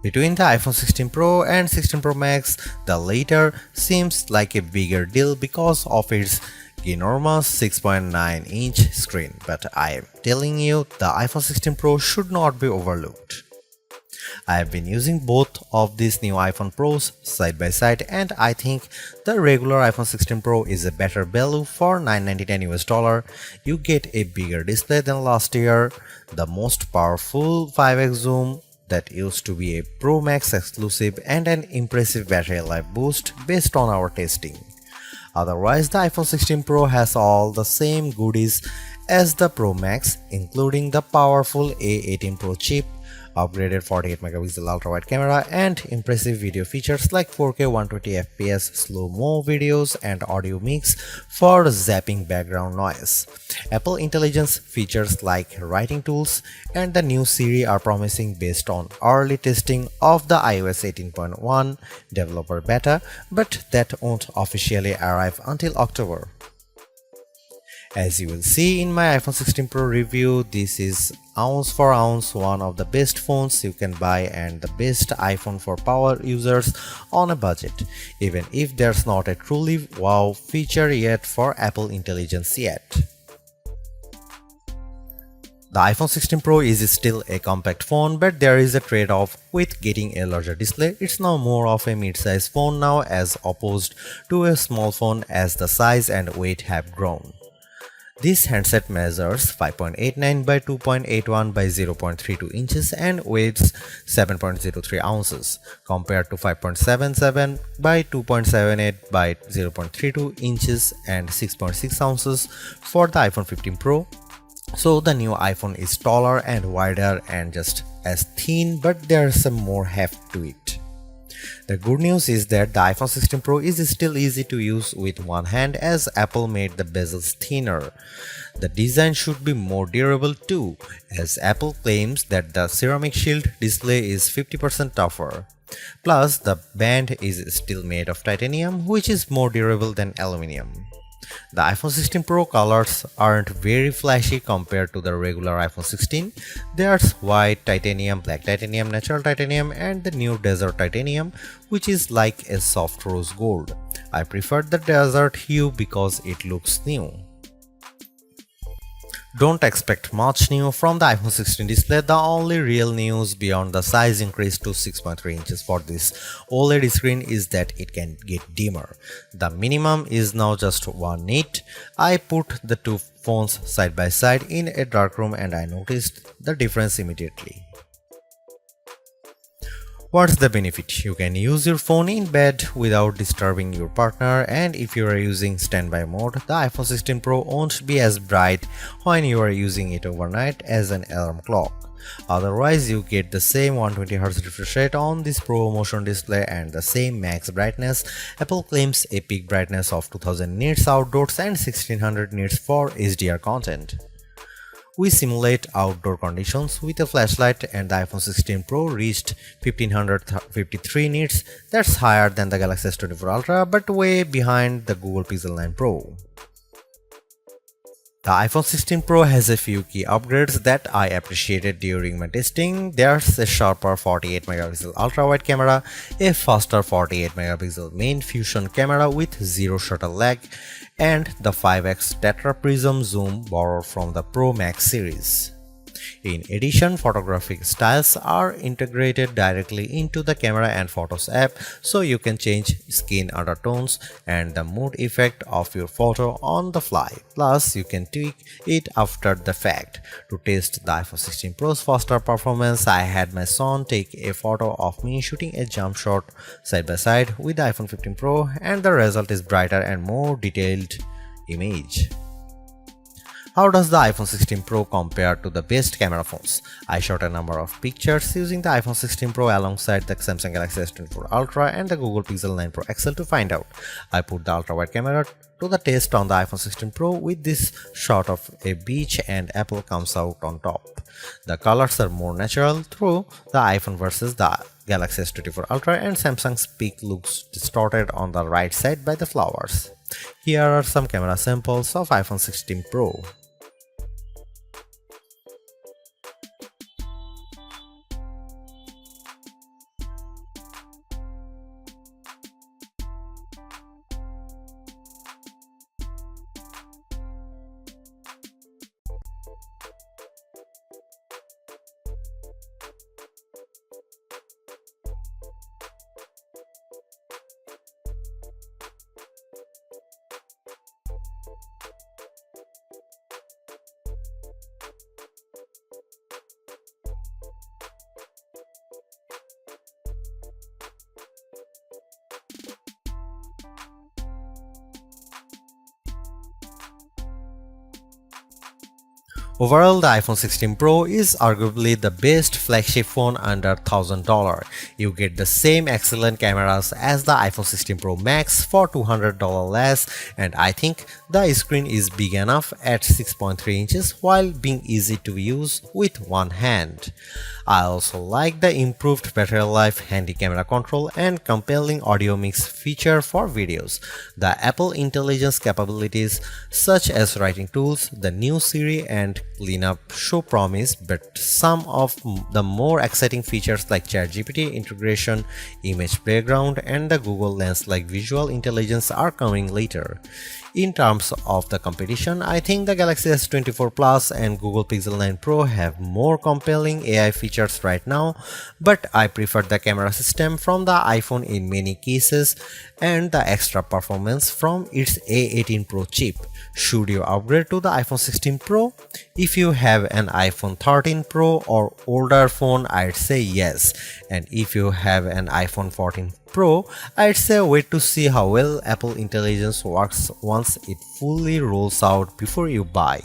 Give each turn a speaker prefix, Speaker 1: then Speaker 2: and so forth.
Speaker 1: Between the iPhone 16 Pro and 16 Pro Max, the latter seems like a bigger deal because of its enormous 6.9-inch screen, but I am telling you, the iPhone 16 Pro should not be overlooked. I have been using both of these new iPhone Pros side by side, and I think the regular iPhone 16 Pro is a better value for $999 US. You get a bigger display than last year, the most powerful 5x zoom that used to be a Pro Max exclusive, and an impressive battery life boost based on our testing. Otherwise, the iPhone 16 Pro has all the same goodies as the Pro Max, including the powerful A18 Pro chip, upgraded 48 megapixel ultra-wide camera, and impressive video features like 4K 120 FPS slow-mo videos and audio mix for zapping background noise. Apple Intelligence features like writing tools and the new Siri are promising based on early testing of the iOS 18.1 developer beta, but that won't officially arrive until October. As you will see in my iPhone 16 Pro review, this is ounce for ounce one of the best phones you can buy and the best iPhone for power users on a budget, even if there's not a truly wow feature yet for Apple Intelligence yet. The iPhone 16 Pro is still a compact phone, but there is a trade-off with getting a larger display. It's now more of a mid-size phone now as opposed to a small phone as the size and weight have grown. This handset measures 5.89 by 2.81 by 0.32 inches and weighs 7.03 ounces, compared to 5.77 by 2.78 by 0.32 inches and 6.6 ounces for the iPhone 15 Pro. So the new iPhone is taller and wider and just as thin, but there's some more heft to it. The good news is that the iPhone 16 Pro is still easy to use with one hand as Apple made the bezels thinner. The design should be more durable too, as Apple claims that the ceramic shield display is 50% tougher. Plus, the band is still made of titanium, which is more durable than aluminum. The iPhone 16 Pro colors aren't very flashy compared to the regular iPhone 16. There's white titanium, black titanium, natural titanium, and the new desert titanium, which is like a soft rose gold. I prefer the desert hue because it looks new. Don't expect much new from the iPhone 16 display. The only real news beyond the size increase to 6.3 inches for this OLED screen is that it can get dimmer. The minimum is now just 1 nit. I put the two phones side by side in a dark room and I noticed the difference immediately. What's the benefit? You can use your phone in bed without disturbing your partner, and if you are using standby mode, the iPhone 16 Pro won't be as bright when you are using it overnight as an alarm clock. Otherwise, you get the same 120Hz refresh rate on this Pro Motion display and the same max brightness. Apple claims a peak brightness of 2000 nits outdoors and 1600 nits for HDR content. We simulate outdoor conditions with a flashlight and the iPhone 16 Pro reached 1553 nits. That's higher than the Galaxy S24 Ultra but way behind the Google Pixel 9 Pro. The iPhone 16 Pro has a few key upgrades that I appreciated during my testing. There's a sharper 48 megapixel ultra-wide camera, a faster 48 megapixel main fusion camera with zero shutter lag, and the 5x tetra prism zoom borrowed from the Pro Max series. In addition, photographic styles are integrated directly into the Camera and Photos app, so you can change skin undertones and the mood effect of your photo on the fly. Plus, you can tweak it after the fact. To test the iPhone 16 Pro's faster performance, I had my son take a photo of me shooting a jump shot side by side with the iPhone 15 Pro, and the result is brighter and more detailed image. How does the iPhone 16 Pro compare to the best camera phones? I shot a number of pictures using the iPhone 16 Pro alongside the Samsung Galaxy S24 Ultra and the Google Pixel 9 Pro XL to find out. I put the ultra-wide camera to the test on the iPhone 16 Pro with this shot of a beach and Apple comes out on top. The colors are more natural through the iPhone versus the Galaxy S24 Ultra, and Samsung's peak looks distorted on the right side by the flowers. Here are some camera samples of iPhone 16 Pro. Overall, the iPhone 16 Pro is arguably the best flagship phone under $1,000. You get the same excellent cameras as the iPhone 16 Pro Max for $200 less, and I think the screen is big enough at 6.3 inches while being easy to use with one hand. I also like the improved battery life, handy camera control, and compelling audio mix feature for videos. The Apple Intelligence capabilities such as writing tools, the new Siri, and cleanup show promise, but some of the more exciting features like ChatGPT integration, image playground, and the Google Lens like visual intelligence are coming later. In terms of the competition, I think the Galaxy S24 Plus and Google Pixel 9 Pro have more compelling AI features right now, but I prefer the camera system from the iPhone in many cases and the extra performance from its A18 Pro chip. Should you upgrade to the iPhone 16 Pro? If you have an iPhone 13 Pro or older phone, I'd say yes. And if you have an iPhone 14 Pro, I'd say wait to see how well Apple Intelligence works once it fully rolls out before you buy.